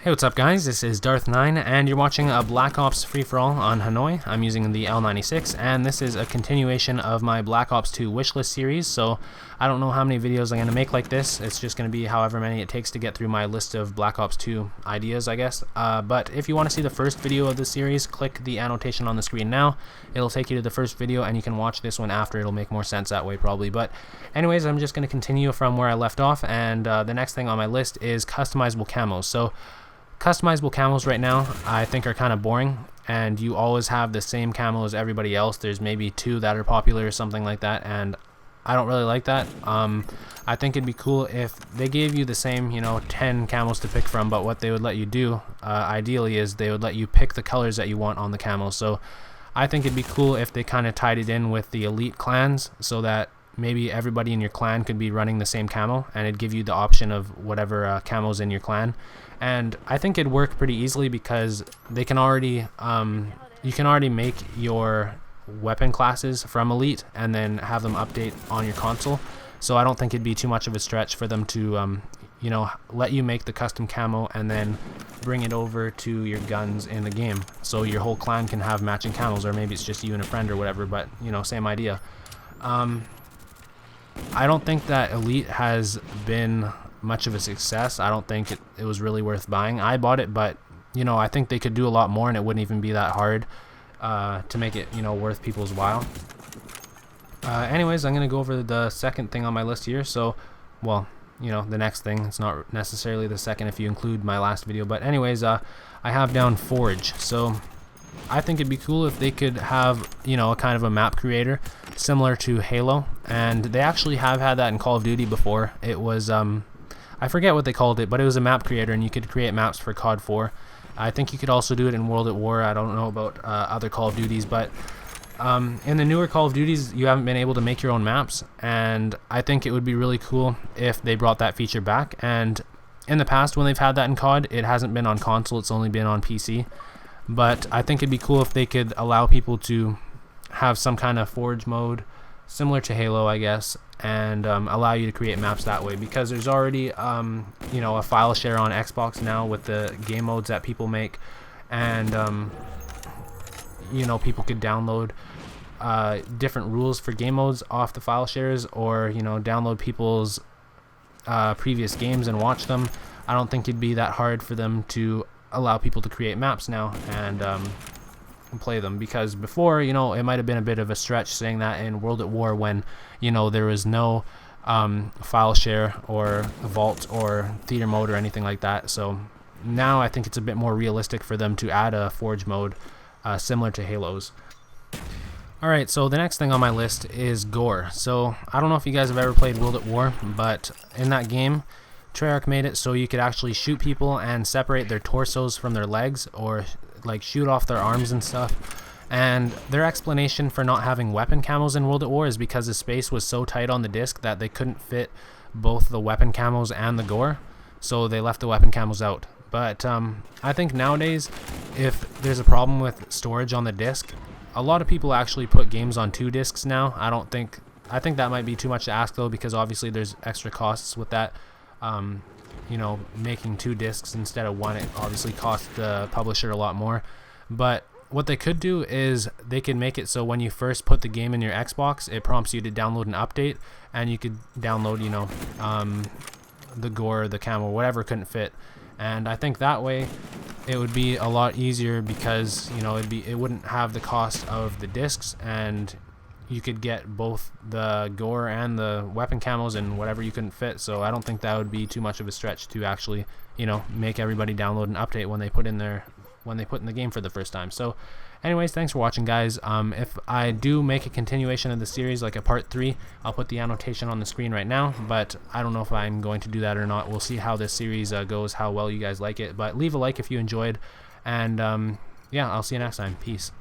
Hey, what's up guys, this is Darth9 and you're watching a Black Ops free-for-all on Hanoi. I'm using the L96 and this is a continuation of my Black Ops 2 wishlist series, so I don't know how many videos I'm going to make like this. It's just going to be however many it takes to get through my list of Black Ops 2 ideas, I guess. But if you want to see the first video of the series, click the annotation on the screen now. It'll take you to the first video and you can watch this one after. It'll make more sense that way probably. But anyways, I'm just going to continue from where I left off, and the next thing on my list is customizable camos. So customizable camos right now I think are kind of boring, and you always have the same camo as everybody else. There's maybe two that are popular or something like that, and I don't really like that. I think it'd be cool if they gave you the same 10 camos to pick from, but what they would let you do ideally is they would let you pick the colors that you want on the camos. So I think it'd be cool if they kind of tied it in with the elite clans, so that maybe everybody in your clan could be running the same camo, and it'd give you the option of whatever camos in your clan. And I think it'd work pretty easily because they can already you can already make your weapon classes from elite and then have them update on your console. So I don't think it'd be too much of a stretch for them to let you make the custom camo and then bring it over to your guns in the game, so your whole clan can have matching camos, or maybe it's just you and a friend or whatever, but same idea. I don't think that elite has been much of a success. I don't think it was really worth buying. I bought it, but I think they could do a lot more and it wouldn't even be that hard to make it worth people's while. Anyways, I'm gonna go over the second thing on my list here. So well, the next thing, it's not necessarily the second if you include my last video, but anyways, I have down Forge. So I think it'd be cool if they could have a kind of a map creator similar to Halo, and they actually have had that in Call of Duty before. It was I forget what they called it, but it was a map creator and you could create maps for COD 4. I think you could also do it in World at War. I don't know about other Call of Duties, but in the newer Call of Duties you haven't been able to make your own maps, and I think it would be really cool if they brought that feature back. And in the past when they've had that in COD, it hasn't been on console, it's only been on PC. But I think it'd be cool if they could allow people to have some kind of Forge mode similar to Halo, I guess, and allow you to create maps that way, because there's already a file share on Xbox now with the game modes that people make, and people could download different rules for game modes off the file shares, or download people's previous games and watch them. I don't think it'd be that hard for them to allow people to create maps now and play them, because before it might have been a bit of a stretch saying that in World at War, when there was no file share or vault or theater mode or anything like that. So now I think it's a bit more realistic for them to add a Forge mode similar to Halo's. Alright, so the next thing on my list is gore. So I don't know if you guys have ever played World at War, but in that game Treyarch made it so you could actually shoot people and separate their torsos from their legs, or like shoot off their arms and stuff. And their explanation for not having weapon camos in World at War is because the space was so tight on the disc that they couldn't fit both the weapon camos and the gore, so they left the weapon camos out. But I think nowadays, if there's a problem with storage on the disc, a lot of people actually put games on 2 discs now. I think that might be too much to ask though, because obviously there's extra costs with that. Making 2 discs instead of 1, it obviously costs the publisher a lot more. But what they could do is they could make it so when you first put the game in your Xbox, it prompts you to download an update, and you could download the gore, the camo, whatever couldn't fit. And I think that way it would be a lot easier, because it wouldn't have the cost of the discs, and you could get both the gore and the weapon camos and whatever you couldn't fit. So I don't think that would be too much of a stretch to actually make everybody download an update when they put in the game for the first time. So anyways, thanks for watching guys. If I do make a continuation of the series, like a part 3, I'll put the annotation on the screen right now, but I don't know if I'm going to do that or not. We'll see how this series goes, how well you guys like it. But leave a like if you enjoyed, and yeah, I'll see you next time. Peace.